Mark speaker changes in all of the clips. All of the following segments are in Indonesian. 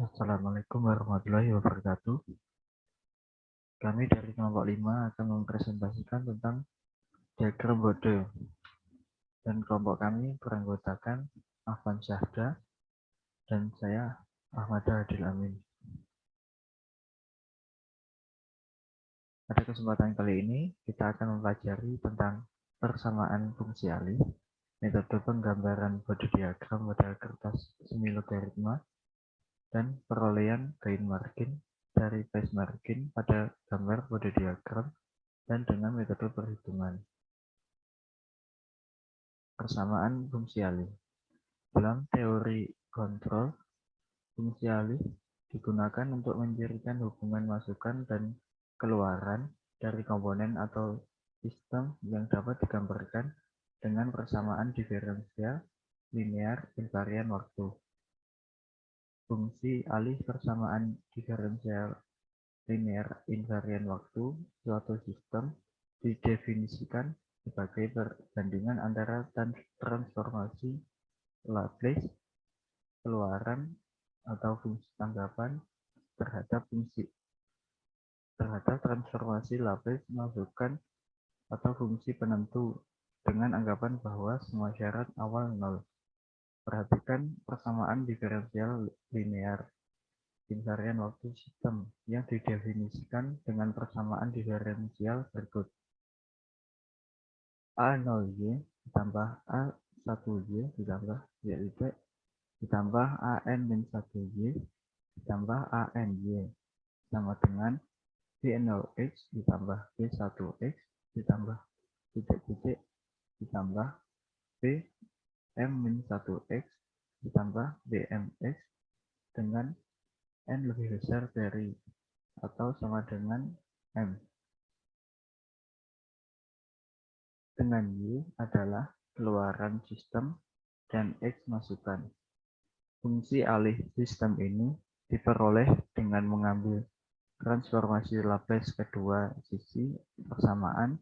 Speaker 1: Assalamualaikum warahmatullahi wabarakatuh. Kami dari kelompok 5 akan mempresentasikan tentang diagram Bode. Dan kelompok kami beranggotakan Afan Syahda dan saya Ahmad Adil Amin. Pada kesempatan kali ini kita akan mempelajari tentang persamaan fungsi alih, metode penggambaran Bode diagram pada kertas semi logaritma, dan perolehan gain margin dari base margin pada gambar Bode diagram dan dengan metode perhitungan. Persamaan fungsi alih. Dalam teori kontrol, fungsi alih digunakan untuk mencirikan hubungan masukan dan keluaran dari komponen atau sistem yang dapat digambarkan dengan persamaan diferensial linear invarian waktu. Fungsi alih persamaan diferensial linear invarian waktu suatu sistem didefinisikan sebagai perbandingan antara transformasi Laplace keluaran atau fungsi tanggapan terhadap transformasi Laplace masukan atau fungsi penentu dengan anggapan bahwa semua syarat awal nol. Perhatikan persamaan diferensial linear invarian waktu sistem yang didefinisikan dengan persamaan diferensial berikut. A0Y ditambah A1Y ditambah Y ditambah AN-1Y ditambah ANY sama dengan B0X ditambah B1X ditambah titik-titik ditambah BM-1X ditambah BMX dengan N lebih besar dari atau sama dengan M. Dengan Y adalah keluaran sistem dan X masukan. Fungsi alih sistem ini diperoleh dengan mengambil transformasi Laplace kedua sisi persamaan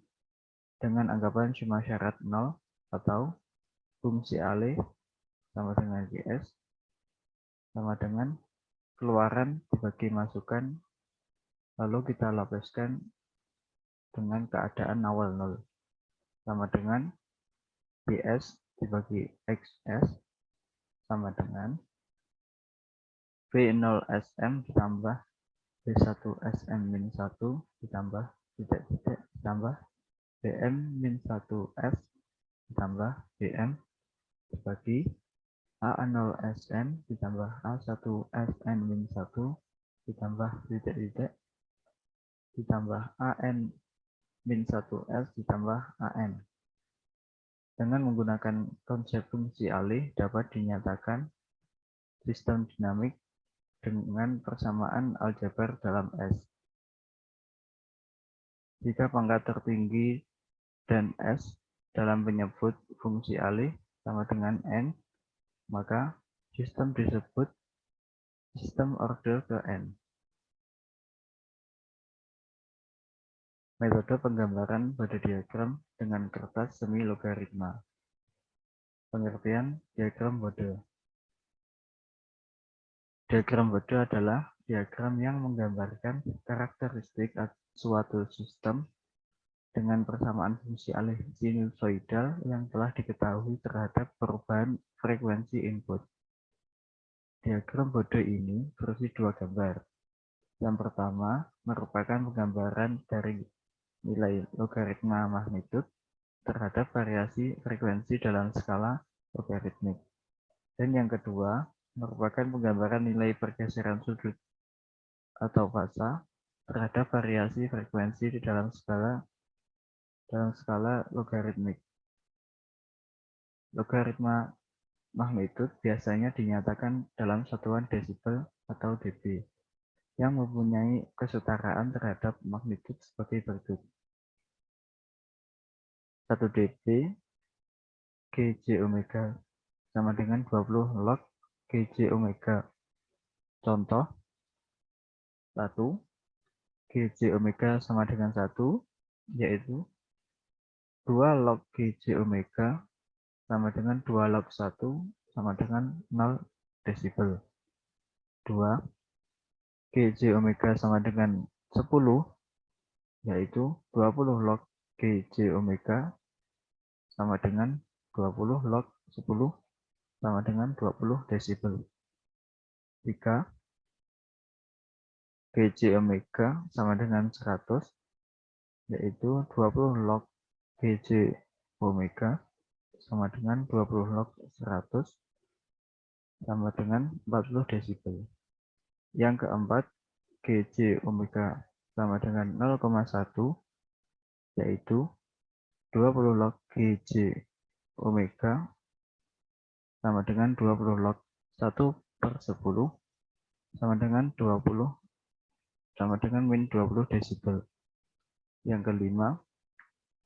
Speaker 1: dengan anggapan cuma syarat 0 atau fungsi alih sama dengan GS sama dengan keluaran dibagi masukan, lalu kita Laplacekan dengan keadaan awal 0 sama dengan BS dibagi XS sama dengan B0SM ditambah B1SM-1 ditambah titik-titik ditambah BM-1S ditambah BM dibagi A0SN ditambah A1SN-1 ditambah titik-titik ditambah AN-1S ditambah AN. Dengan menggunakan konsep fungsi alih dapat dinyatakan sistem dinamik dengan persamaan aljabar dalam S. Jika pangkat tertinggi dan S dalam penyebut fungsi alih sama dengan N, maka sistem disebut sistem orde ke N. Metode penggambaran pada diagram dengan kertas semi logaritma. Pengertian diagram Bode. Diagram Bode adalah diagram yang menggambarkan karakteristik suatu sistem dengan persamaan fungsi alih sinusoidal yang telah diketahui terhadap perubahan frekuensi input. Diagram Bode ini berisi dua gambar. Yang pertama merupakan penggambaran dari nilai logaritma magnitude terhadap variasi frekuensi dalam skala logaritmik. Dan yang kedua merupakan penggambaran nilai pergeseran sudut atau fasa terhadap variasi frekuensi di dalam skala logaritmik. Logaritma magnitude biasanya dinyatakan dalam satuan desibel atau dB yang mempunyai kesetaraan terhadap magnitude sebagai berikut. 1 dB Gj omega sama dengan 20 log Gj omega. Contoh 1 Gj omega sama dengan 1 yaitu 2 log Gj omega sama dengan 2 log 1 sama dengan 0 desibel. kedua, GJ omega sama dengan 10, yaitu 20 log GJ omega sama dengan 20 log 10 sama dengan 20 desibel. 3, GJ omega sama dengan 100, yaitu 20 log GJ omega sama dengan 20 log 100 sama dengan 40 desibel. Yang keempat, GJ omega sama dengan 0,1, yaitu 20 log GJ omega sama dengan 20 log 1/10 sama dengan 20 sama dengan min 20 desibel. Yang kelima,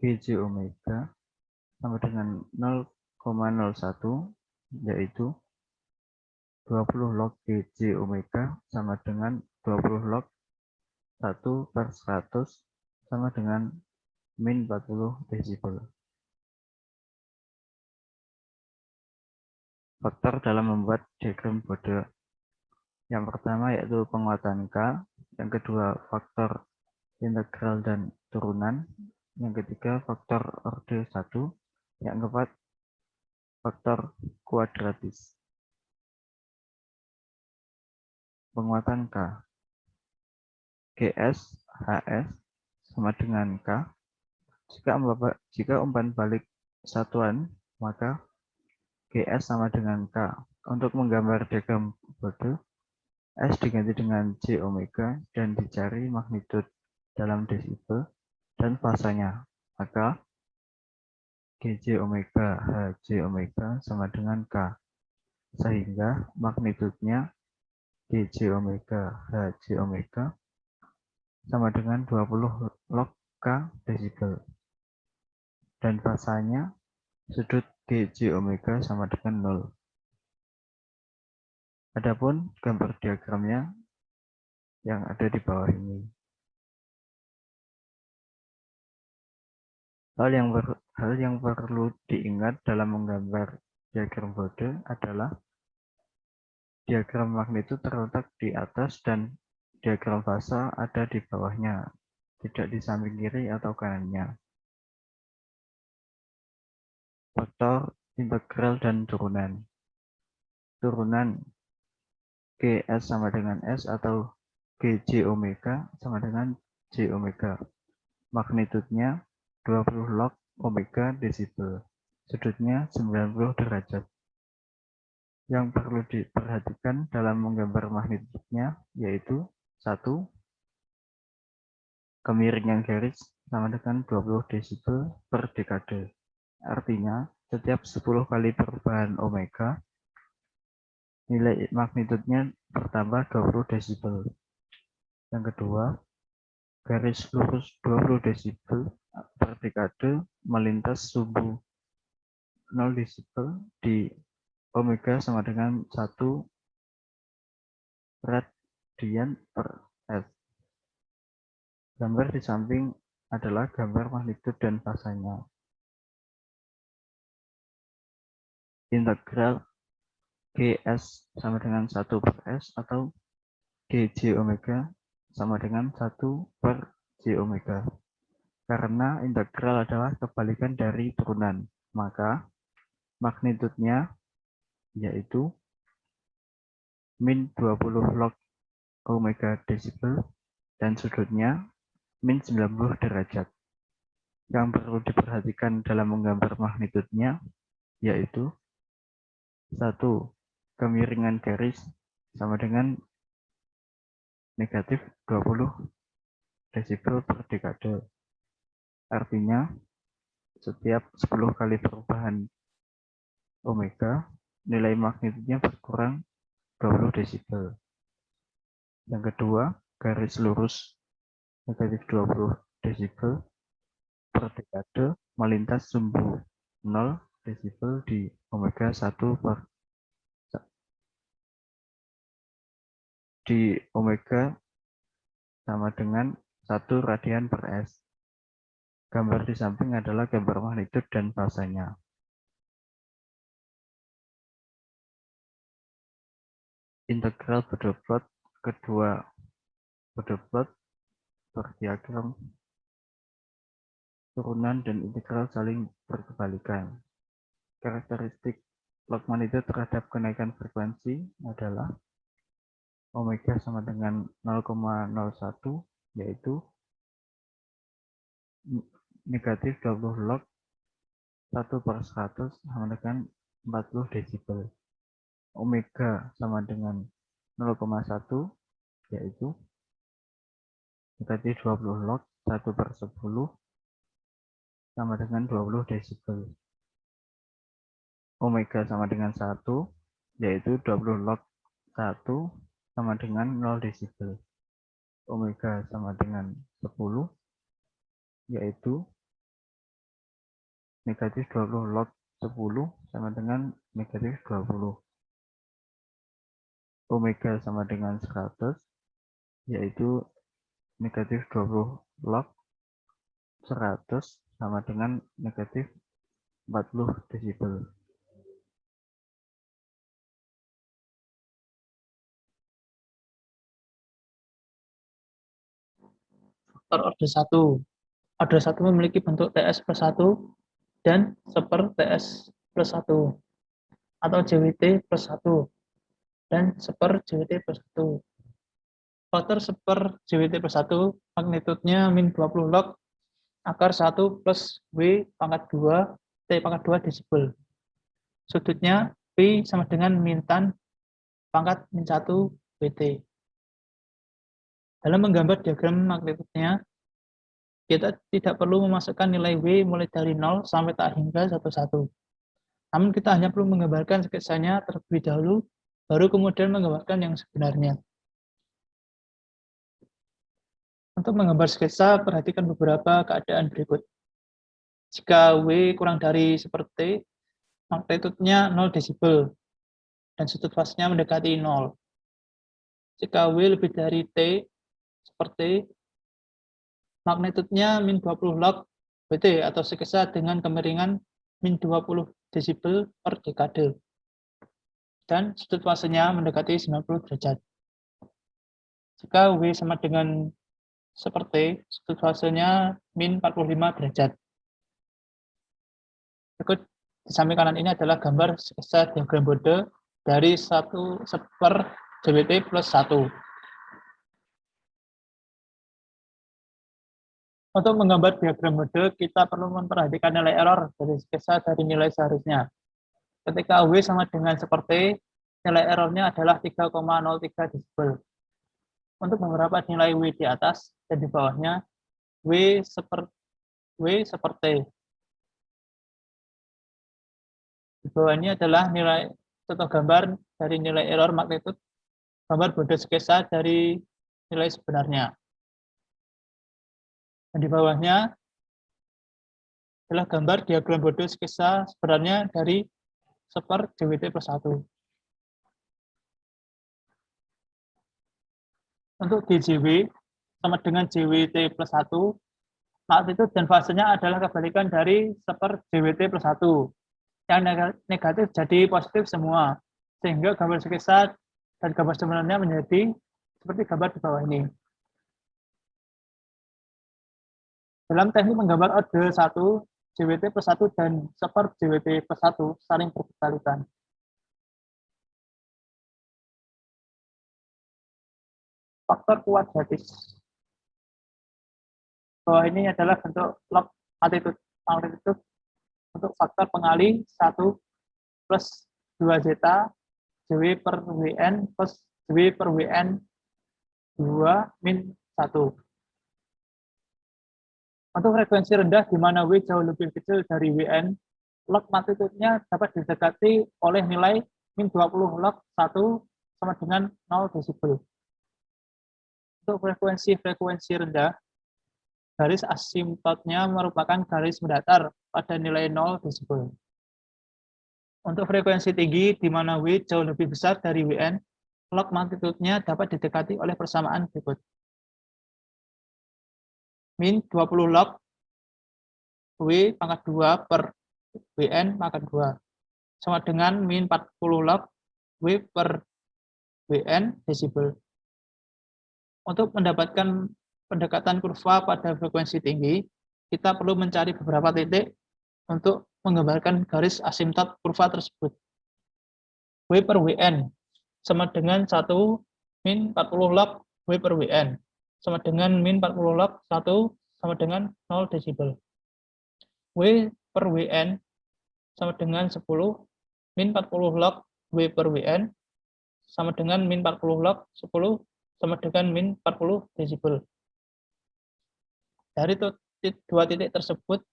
Speaker 1: GJ omega sama dengan 0,01, yaitu 20 log GJ omega sama dengan 20 log 1/100 sama dengan min 40 desibel. Faktor dalam membuat diagram Bode. Yang pertama yaitu penguatan K, yang kedua faktor integral dan turunan, yang ketiga faktor orde 1, yang keempat faktor kuadratis. Penguatan K. GS HS sama dengan K. Jika umpan balik satuan, maka GS sama dengan K. Untuk menggambar diagram Bode, S diganti dengan J omega dan dicari magnitud dalam desibel dan fasanya. Maka GJ omega HJ omega sama dengan K. Sehingga magnitudnya GJ omega HJ omega sama dengan 20 log K desibel. Dan fasanya sudut GJ omega sama dengan 0. Adapun gambar diagramnya yang ada di bawah ini. Hal yang perlu diingat dalam menggambar diagram Bode adalah diagram magnitud terletak di atas dan diagram fasa ada di bawahnya, tidak di samping kiri atau kanannya. Faktor integral dan turunan. Turunan GS sama dengan S atau GJ omega sama dengan J omega. Magnitudnya 20 log omega desibel. Sudutnya 90 derajat. Yang perlu diperhatikan dalam menggambar magnitudnya yaitu 1. Kemiringan garis sama dengan 20 desibel per dekade. Artinya, setiap 10 kali perubahan omega, nilai magnitudnya bertambah 20 desibel. Yang kedua, garis lurus 20 desibel per dekade melintas sumbu 0 desibel di omega sama dengan 1 radian per S. Gambar di samping adalah gambar magnitud dan fasanya. Integral GS sama dengan 1 per S atau GJ omega sama dengan 1 per J omega. Karena integral adalah kebalikan dari turunan, maka magnitudnya yaitu min 20 log omega desibel dan sudutnya min 90 derajat. Yang perlu diperhatikan dalam menggambar magnitudnya yaitu 1. Kemiringan garis sama dengan negatif 20 desibel per dekade. Artinya, setiap 10 kali perubahan omega, nilai magnitudnya berkurang 20 desibel. Yang kedua, garis lurus negatif 20 desibel per dekade melintas sumbu 0 desibel di omega 1 per di omega sama dengan 1 radian per S. Gambar di samping adalah gambar magnitud dan fasanya. integral bodoh plot kedua bodoh plot berdiagram turunan dan integral saling berkebalikan. Karakteristik log magnitude terhadap kenaikan frekuensi adalah omega sama dengan 0,01, yaitu negatif 20 log 1/100 sama dengan 40 desibel. Omega sama dengan 0,1, yaitu negatif 20 log 1/10 sama dengan 20 desibel. Omega sama dengan 1, yaitu 20 log 1 sama dengan 0 desibel. Omega sama dengan 10, yaitu negatif 20 log 10 sama dengan negatif 20. Omega sama dengan 100, yaitu negatif 20 log 100 sama dengan negatif 40 desibel.
Speaker 2: Faktor order 1. Order 1 memiliki bentuk TS plus 1 dan seper TS plus 1 atau JWT plus 1 dan seper JWT plus 1. Faktor seper JWT plus 1 magnitudenya min 20 log akar 1 plus W pangkat 2 T pangkat 2 desibel. Sudutnya P sama dengan min tan pangkat min 1 WT. Dalam menggambar diagram magnitudenya, kita tidak perlu memasukkan nilai W mulai dari 0 sampai tak hingga 1,1. Namun kita hanya perlu menggambarkan sketsanya terlebih dahulu, baru kemudian menggambarkan yang sebenarnya. Untuk menggambar sketsa, perhatikan beberapa keadaan berikut. Jika W kurang dari seperti, magnitudenya 0 desibel, dan sudut fasenya mendekati 0. Jika W lebih dari T, seperti, magnitudenya min 20 log WT atau sketsa dengan kemiringan min 20 desibel per dekade. Dan sudut fasenya mendekati 90 derajat. Jika W sama dengan seperti, sudut fasenya min 45 derajat. Berikut di samping kanan ini adalah gambar sketsa diagram Bode dari 1 seper JWT plus 1. Untuk menggambar diagram Bode, kita perlu memperhatikan nilai error dari sketsa dari nilai seharusnya. Ketika W sama dengan seperti, nilai errornya adalah 3,03 desibel. Untuk beberapa nilai W di atas dan di bawahnya, W seperti. Di bawah ini adalah nilai contoh gambar dari nilai error magnitude gambar Bode sketsa dari nilai sebenarnya. Dan di bawahnya adalah gambar diagram Bode sketsa sebenarnya dari seper JWT plus 1. Untuk GJW sama dengan JWT plus 1, magnitude dan fasenya adalah kebalikan dari seper JWT plus 1. Yang negatif jadi positif semua, sehingga gambar sketsa dan gambar sebenarnya menjadi seperti gambar di bawah ini. Dalam teknik menggambar order 1, JWT plus 1 dan seper JWT plus 1 saling berkebalikan. Faktor kuadratis. Bawah ini adalah bentuk log magnitude untuk faktor pengali 1 plus 2 zeta JW per WN plus JW per WN 2 min 1. Untuk frekuensi rendah di mana W jauh lebih kecil dari WN, log magnitude-nya dapat didekati oleh nilai min 20 log 1 sama dengan 0 desibel. Untuk frekuensi rendah, garis asimptotnya merupakan garis mendatar pada nilai 0 desibel. Untuk frekuensi tinggi, di mana W jauh lebih besar dari WN, log magnitude-nya dapat didekati oleh persamaan berikut. Min 20 log W pangkat 2 per WN pangkat 2, sama dengan min 40 log W per WN desibel. Untuk mendapatkan pendekatan kurva pada frekuensi tinggi, kita perlu mencari beberapa titik untuk menggambarkan garis asimtot kurva tersebut. W per WN sama dengan 1 min 40 log W per WN sama dengan min 40 log 1 sama dengan 0 desibel. W per WN sama dengan 10 min 40 log W per WN sama dengan min 40 log 10 sama dengan min 40 desibel. Dari dua titik tersebut,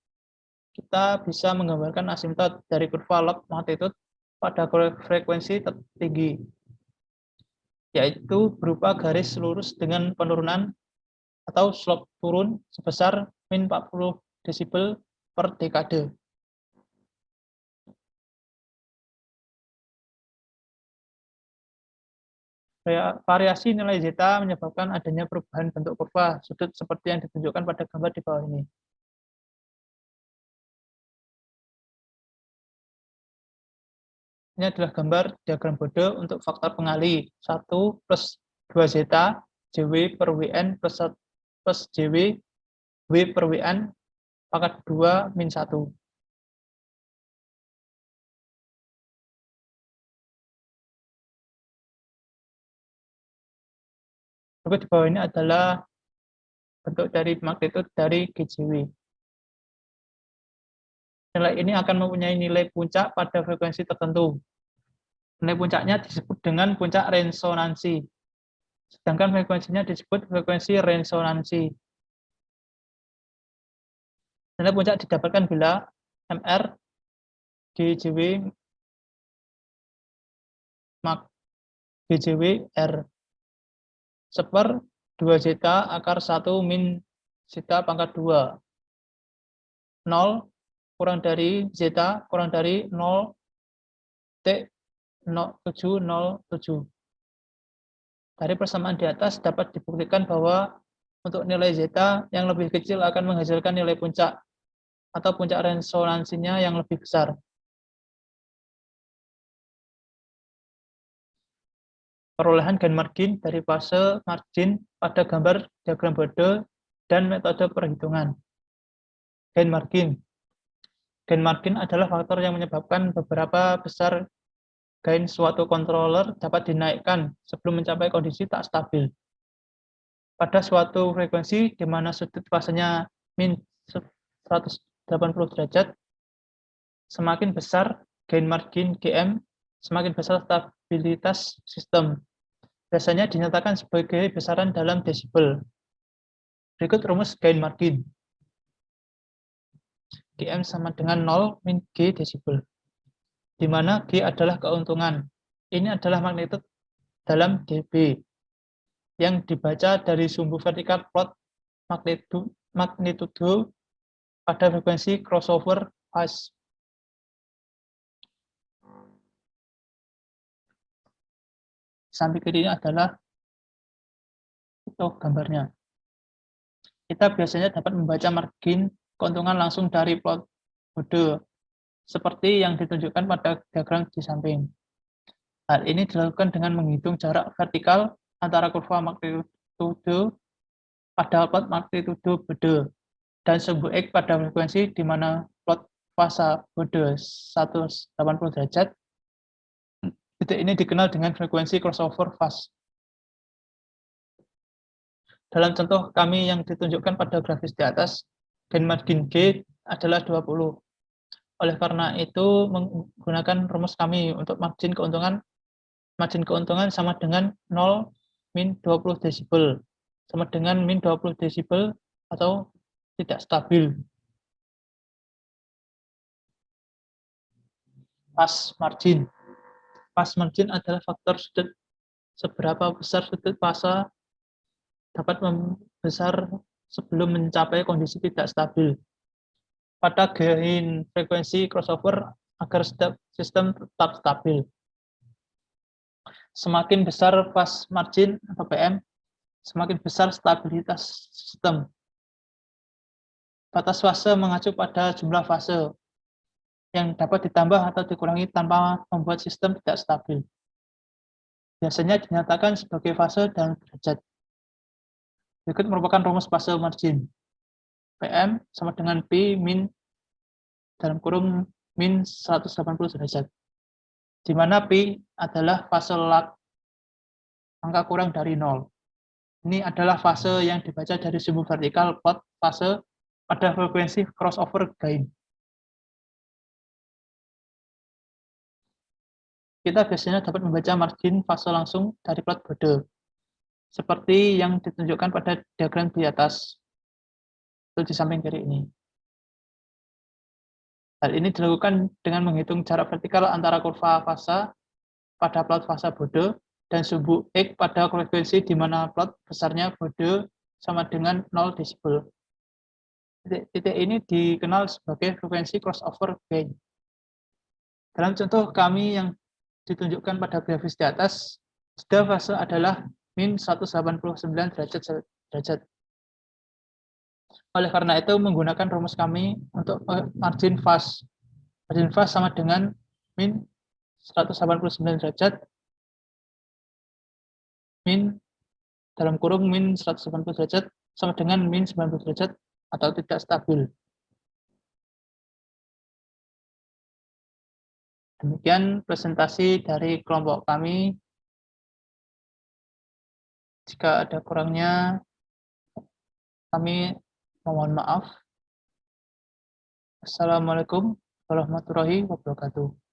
Speaker 2: kita bisa menggambarkan asimtot dari kurva log magnitude pada frekuensi tertinggi, yaitu berupa garis lurus dengan penurunan atau slope turun sebesar min 40 desibel per dekade. Variasi nilai zeta menyebabkan adanya perubahan bentuk kurva sudut seperti yang ditunjukkan pada gambar di bawah ini. Ini adalah gambar diagram Bode untuk faktor pengali 1 plus 2 zeta JW per WN plus JW W per WN pangkat 2 min 1. Di bawah ini adalah bentuk dari magnitude dari GJW. Nilai ini akan mempunyai nilai puncak pada frekuensi tertentu. Nilai puncaknya disebut dengan puncak resonansi. Sedangkan frekuensinya disebut frekuensi resonansi. Nilai puncak didapatkan bila MR GJW GJW R seper 2 zeta akar 1 min zeta pangkat 2. 0 kurang dari zeta kurang dari 0,707. Dari persamaan di atas dapat dibuktikan bahwa untuk nilai zeta yang lebih kecil akan menghasilkan nilai puncak atau puncak resonansinya yang lebih besar. Perolehan gain margin dari fase margin pada gambar diagram Bode dan metode perhitungan. Gain margin. Gain margin adalah faktor yang menyebabkan beberapa besar gain suatu controller dapat dinaikkan sebelum mencapai kondisi tak stabil. Pada suatu frekuensi di mana sudut fasenya min 180 derajat, semakin besar gain margin GM, semakin besar stabilitas sistem. Biasanya dinyatakan sebagai besaran dalam desibel. Berikut rumus gain margin. GM sama dengan 0 min G desibel, di mana G adalah keuntungan. Ini adalah magnitude dalam dB, yang dibaca dari sumbu vertikal plot magnitudo pada frekuensi crossover phase. Samping kiri ini adalah itu gambarnya. Kita biasanya dapat membaca margin keuntungan langsung dari plot Bode, seperti yang ditunjukkan pada diagram di samping. Hal ini dilakukan dengan menghitung jarak vertikal antara kurva magnitudo pada plot magnitudo Bode dan sumbu X pada frekuensi di mana plot fase Bode 180 derajat. Titik ini dikenal dengan frekuensi crossover phase. Dalam contoh kami yang ditunjukkan pada grafis di atas, gain margin G adalah 20. Oleh karena itu, menggunakan rumus kami untuk margin keuntungan sama dengan 0 min 20 desibel, sama dengan min 20 desibel atau tidak stabil. Phase margin. Phase margin adalah faktor sudut. Seberapa besar sudut fase dapat membesar sebelum mencapai kondisi tidak stabil. Pada gain frekuensi crossover agar sistem tetap stabil. Semakin besar phase margin atau PM, semakin besar stabilitas sistem. Batas fase mengacu pada jumlah fase yang dapat ditambah atau dikurangi tanpa membuat sistem tidak stabil. biasanya dinyatakan sebagai fase dalam derajat. Berikut merupakan rumus fase margin. PM sama dengan P min dalam kurung min 180 derajat. Di mana P adalah fase lag angka kurang dari 0. Ini adalah fase yang dibaca dari simbol vertikal plot fase pada frekuensi crossover gain. Kita biasanya dapat membaca margin fase langsung dari plot Bode, seperti yang ditunjukkan pada diagram di atas, itu di samping kiri ini. Hal ini dilakukan dengan menghitung jarak vertikal antara kurva fase pada plot fase Bode dan sumbu X pada frekuensi di mana plot besarnya Bode sama dengan 0 desibel. Titik ini dikenal sebagai frekuensi crossover gain. Dalam contoh kami yang ditunjukkan pada grafis di atas, sudah fase adalah min 189 derajat. Oleh karena itu, menggunakan rumus kami untuk margin phase. Margin phase sama dengan min 189 derajat, min dalam kurung min 180 derajat, sama dengan min 90 derajat atau tidak stabil. Demikian presentasi dari kelompok kami. Jika ada kurangnya, kami mohon maaf. Assalamualaikum warahmatullahi wabarakatuh.